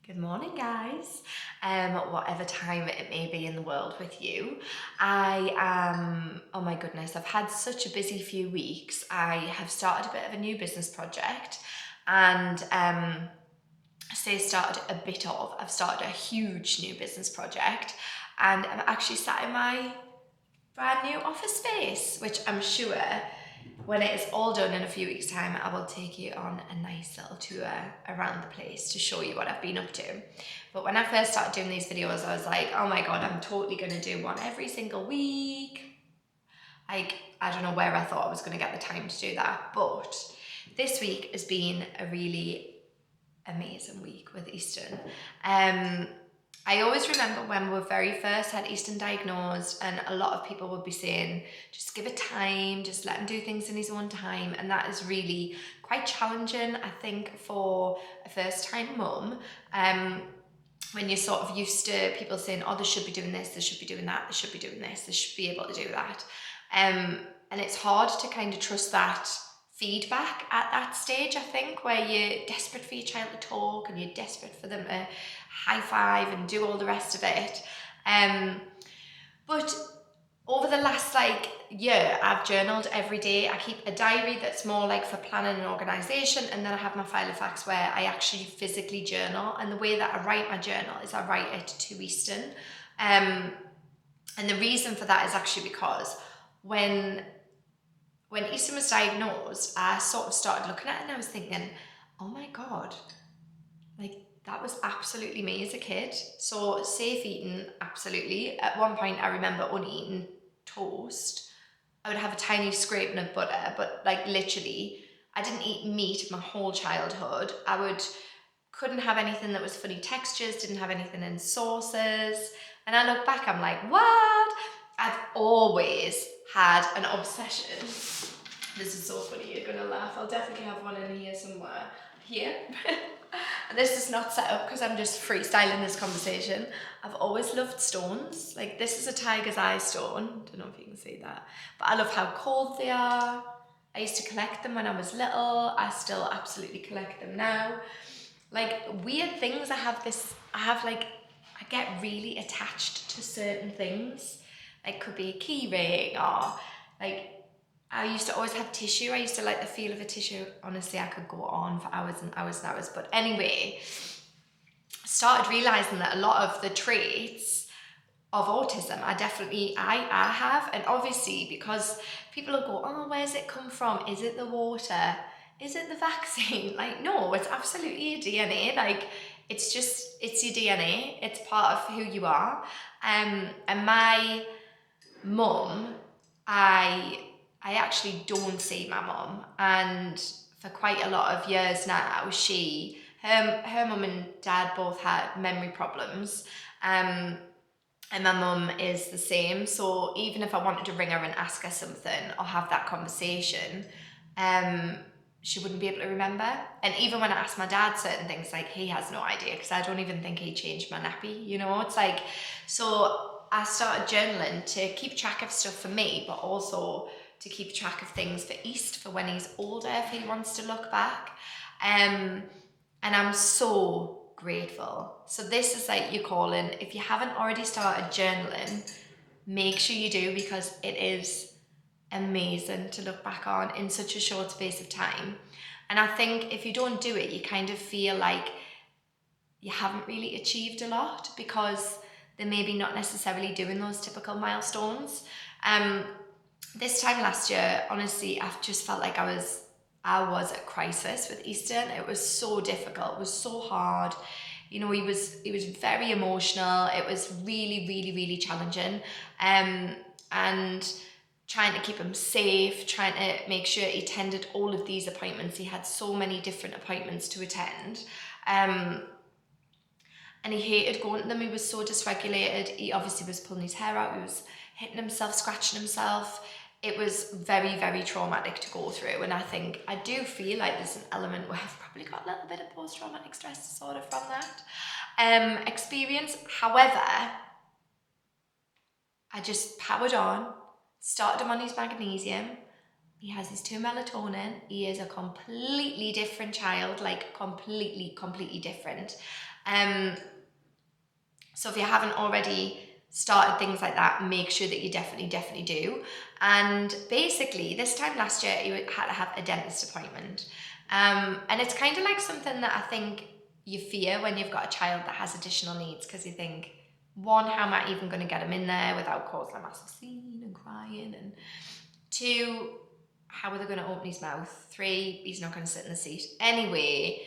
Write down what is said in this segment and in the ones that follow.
Good morning, guys. Whatever time it may be in the world with you, oh my goodness, I've had such a busy few weeks. I have started a bit of a new business project and I've started a huge new business project and I'm actually sat in my brand new office space, which I'm sure when it is all done in a few weeks' time, I will take you on a nice little tour around the place to show you what I've been up to. But when I first started doing these videos, I was like, oh my God, I'm totally gonna do one every single week. Like, I don't know where I thought I was gonna get the time to do that, but this week has been a really amazing week with Easton. I always remember when we very first had Easton diagnosed and a lot of people would be saying, just give it time, just let him do things in his own time. And that is really quite challenging, I think, for a first time mum. When you're sort of used to people saying, oh, they should be doing this, they should be doing that, they should be doing this, they should be able to do that. And it's hard to kind of trust that feedback at that stage, I think, where you're desperate for your child to talk and you're desperate for them to high five and do all the rest of it. But over the last year, I've journaled every day. I keep a diary that's more like for planning and organisation, and then I have my file of facts where I actually physically journal. And the way that I write my journal is I write it to Easton. And the reason for that is actually because when Easton was diagnosed, I sort of started looking at it and I was thinking, oh my God, like that was absolutely me as a kid. So safe eating, absolutely. At one point I remember only eating toast. I would have a tiny scraping of butter, but like literally, I didn't eat meat my whole childhood. Couldn't have anything that was funny textures, didn't have anything in sauces. And I look back, I'm like, what? I've always had an obsession. This is so funny, you're gonna laugh. I'll definitely have one in here somewhere. Here. And this is not set up because I'm just freestyling this conversation. I've always loved stones. Like this is a tiger's eye stone. Don't know if you can see that. But I love how cold they are. I used to collect them when I was little. I still absolutely collect them now. Like weird things, I get really attached to certain things. Like could be a key ring or like I used to always have tissue. I used to like the feel of a tissue. Honestly, I could go on for hours and hours and hours. But anyway, started realizing that a lot of the traits of autism I have. And obviously because people will go, oh, where's it come from? Is it the water? Is it the vaccine? Like, no, it's absolutely your DNA. Like, it's your DNA. It's part of who you are. And my mum, I actually don't see my mum, and for quite a lot of years now, her mum and dad both had memory problems, and my mum is the same. So even if I wanted to ring her and ask her something or have that conversation, she wouldn't be able to remember. And even when I ask my dad certain things, like he has no idea because I don't even think he changed my nappy. You know, it's like so. I started journaling to keep track of stuff for me, but also to keep track of things for East for when he's older, if he wants to look back. And I'm so grateful. So this is like your calling. If you haven't already started journaling, make sure you do because it is amazing to look back on in such a short space of time. And I think if you don't do it, you kind of feel like you haven't really achieved a lot because they're maybe not necessarily doing those typical milestones. This time last year, honestly, I've just felt like I was at crisis with Easton. It was so difficult. It was so hard. You know, he was very emotional. It was really, really, really challenging. And trying to keep him safe, trying to make sure he attended all of these appointments. He had so many different appointments to attend. And he hated going to them. He was so dysregulated. He obviously was pulling his hair out. He was hitting himself, scratching himself. It was very, very traumatic to go through. And I do feel like there's an element where I've probably got a little bit of post-traumatic stress disorder from that experience. However, I just powered on, started him on his magnesium, He has his 2 melatonin. He is a completely different child, like completely different. So if you haven't already started things like that, make sure that you definitely do. And basically, this time last year, you had to have a dentist appointment. And it's kind of like something that I think you fear when you've got a child that has additional needs, because you think, one, how am I even going to get him in there without causing a massive scene and crying? And two, how are they going to open his mouth? Three, he's not going to sit in the seat. Anyway,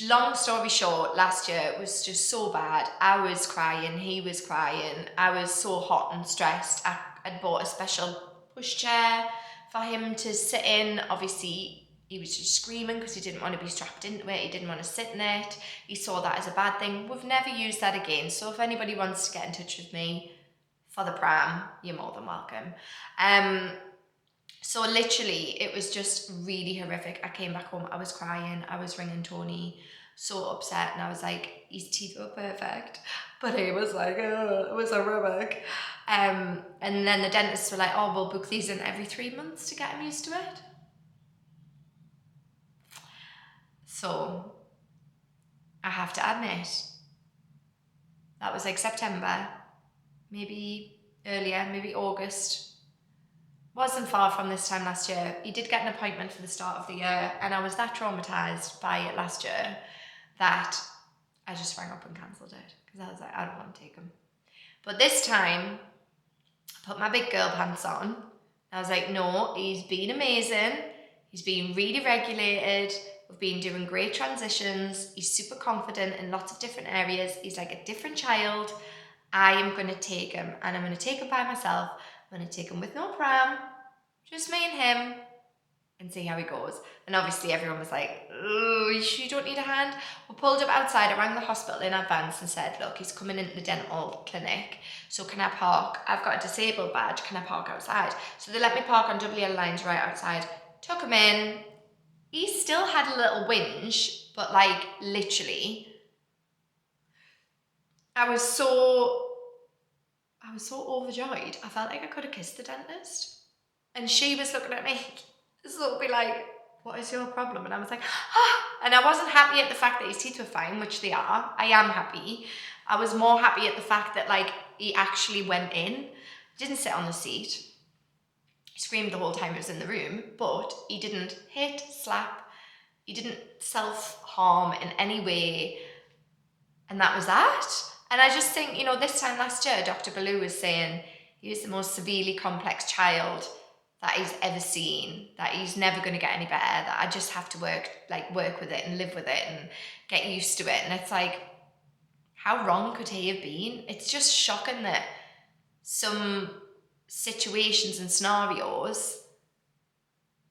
long story short, last year was just so bad. I was crying, he was crying. I was so hot and stressed. I'd bought a special pushchair for him to sit in. Obviously, he was just screaming because he didn't want to be strapped into it. He didn't want to sit in it. He saw that as a bad thing. We've never used that again. So if anybody wants to get in touch with me for the pram, you're more than welcome. So literally, it was just really horrific. I came back home, I was crying, I was ringing Tony, so upset, and I was like, his teeth were perfect, but he was like, oh, it was horrific. And then the dentists were like, oh, we'll book these in every 3 months to get him used to it. So I have to admit, that was like September, maybe earlier, maybe August. Wasn't far from this time last year. He did get an appointment for the start of the year, and I was that traumatized by it last year that I just rang up and cancelled it, because I was like, I don't want to take him. But this time, I put my big girl pants on. I was like, no, he's been amazing. He's been really regulated. We've been doing great transitions. He's super confident in lots of different areas. He's like a different child. I am going to take him, and I'm going to take him by myself. I'm going to take him with no pram, just me and him, and see how he goes. And obviously everyone was like, oh, you sure you don't need a hand? We pulled up outside, I rang the hospital in advance and said, look, he's coming into the dental clinic, so can I park? I've got a disabled badge, can I park outside? So they let me park on double yellow lines right outside. Took him in. He still had a little whinge, but like literally, I was so overjoyed. I felt like I could have kissed the dentist. And she was looking at me, sort of be like, what is your problem? And I was like, ah. And I wasn't happy at the fact that his teeth were fine, which they are. I am happy. I was more happy at the fact that like he actually went in. He didn't sit on the seat. He screamed the whole time he was in the room, but he didn't hit, slap. He didn't self-harm in any way. And that was that. And I just think, this time last year, Dr. Ballou was saying he was the most severely complex child that he's ever seen, that he's never going to get any better, that I just have to work with it and live with it and get used to it. And it's like, how wrong could he have been? It's just shocking that some situations and scenarios,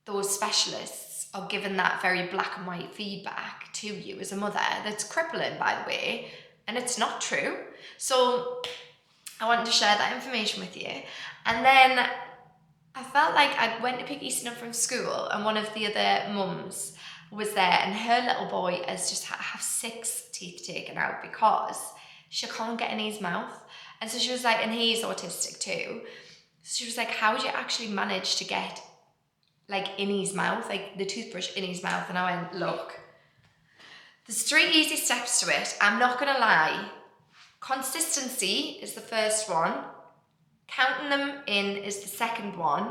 those specialists are given that very black and white feedback to you as a mother that's crippling, by the way, and it's not true. So I wanted to share that information with you. And then I felt like I went to pick Easton up from school, and one of the other mums was there, and her little boy has just had to have 6 teeth taken out because she can't get in his mouth. And so she was like, and he's autistic too. So she was like, how would you actually manage to get like in his mouth, like the toothbrush in his mouth? And I went, look, there's 3 easy steps to it. I'm not gonna lie. Consistency is the first one. Counting them in is the second one.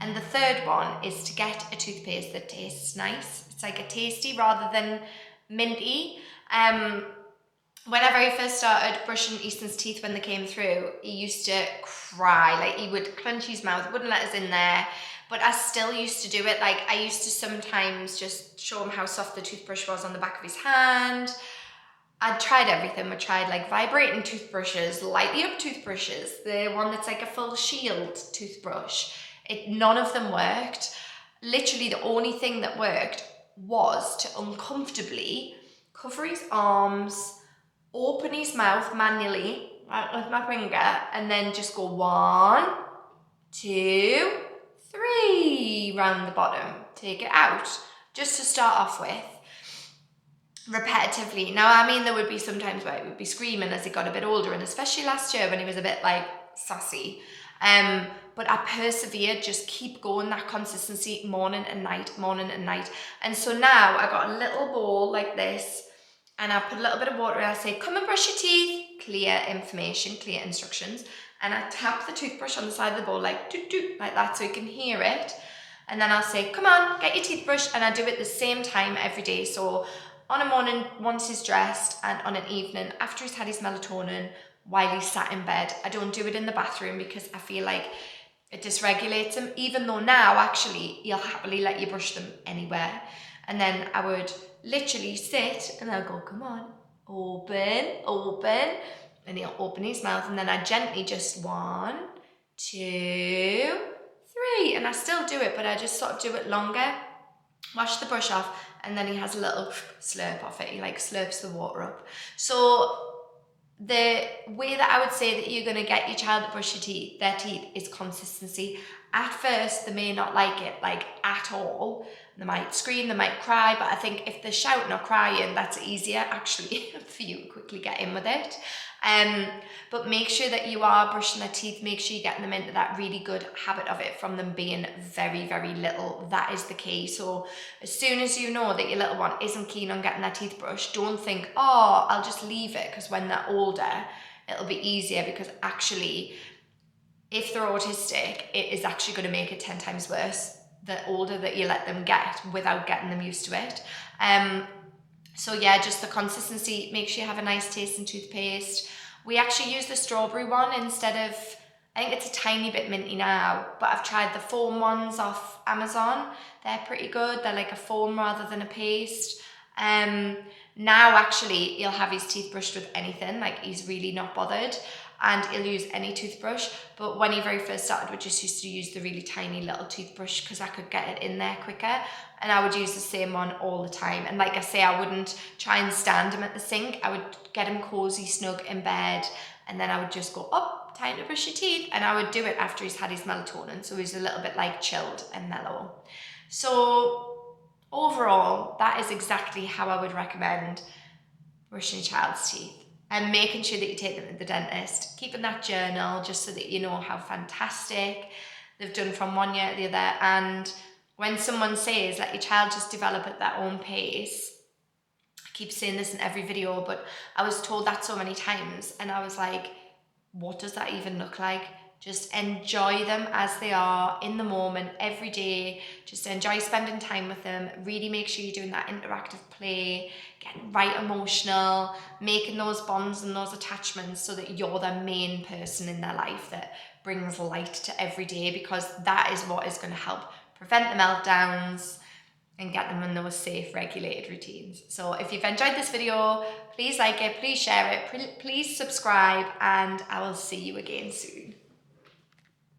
And the third one is to get a toothpaste that tastes nice. It's like a tasty rather than minty. Whenever I first started brushing Easton's teeth when they came through, he used to cry. Like he would clench his mouth, wouldn't let us in there. But I still used to do it. Like I used to sometimes just show him how soft the toothbrush was on the back of his hand. I'd tried everything. We tried like vibrating toothbrushes, lightly up toothbrushes, the one that's like a full shield toothbrush. None of them worked. Literally the only thing that worked was to uncomfortably cover his arms, open his mouth manually with my finger, and then just go 1, 2, 3 round the bottom. Take it out, just to start off with. Repetitively. Now, I mean, there would be some times where he would be screaming as he got a bit older, and especially last year when he was a bit like sassy. But I persevered, just keep going, that consistency, morning and night, morning and night. And so now I got a little bowl like this, and I put a little bit of water and I say, come and brush your teeth, clear information, clear instructions. And I tap the toothbrush on the side of the bowl like doot doot, like that, so you can hear it. And then I'll say, come on, get your teeth brushed. And I do it the same time every day. So on a morning, once he's dressed, and on an evening, after he's had his melatonin, while he's sat in bed. I don't do it in the bathroom because I feel like it dysregulates him, even though now actually he'll happily let you brush them anywhere. And then I would literally sit and I'll go, come on, open, open. And he'll open his mouth, and then I gently just 1, 2, 3. And I still do it, but I just sort of do it longer. Wash the brush off, and then he has a little slurp off it. He like slurps the water up. So the way that I would say that you're going to get your child to brush their teeth is consistency. At first, they may not like it like at all. They might scream, they might cry, but I think if they're shouting or crying, that's easier actually for you to quickly get in with it. But make sure that you are brushing their teeth. Make sure you're getting them into that really good habit of it from them being very, very little. That is the key. So as soon as you know that your little one isn't keen on getting their teeth brushed, don't think, oh, I'll just leave it, because when they're older, it'll be easier, because actually, if they're autistic, it is actually going to make it 10 times worse the older that you let them get without getting them used to it. So yeah, just the consistency. Make sure you have a nice tasting toothpaste. We actually use the strawberry one instead of, I think it's a tiny bit minty now, but I've tried the foam ones off Amazon. They're pretty good. They're like a foam rather than a paste. Now actually he'll have his teeth brushed with anything, like he's really not bothered, and he'll use any toothbrush. But when he very first started, we just used to use the really tiny little toothbrush because I could get it in there quicker, and I would use the same one all the time. And like I say, I wouldn't try and stand him at the sink. I would get him cozy, snug in bed, and then I would just go, up, time to brush your teeth. And I would do it after he's had his melatonin, so he's a little bit like chilled and mellow. So overall, that is exactly how I would recommend brushing your child's teeth. And making sure that you take them to the dentist, keeping that journal just so that you know how fantastic they've done from one year to the other. And when someone says, let your child just develop at their own pace, I keep saying this in every video, but I was told that so many times, and I was like, what does that even look like? Just enjoy them as they are in the moment, every day. Just enjoy spending time with them. Really make sure you're doing that interactive play, getting right emotional, making those bonds and those attachments so that you're the main person in their life that brings light to every day, because that is what is going to help prevent the meltdowns and get them in those safe, regulated routines. So if you've enjoyed this video, please like it, please share it, please subscribe, and I will see you again soon.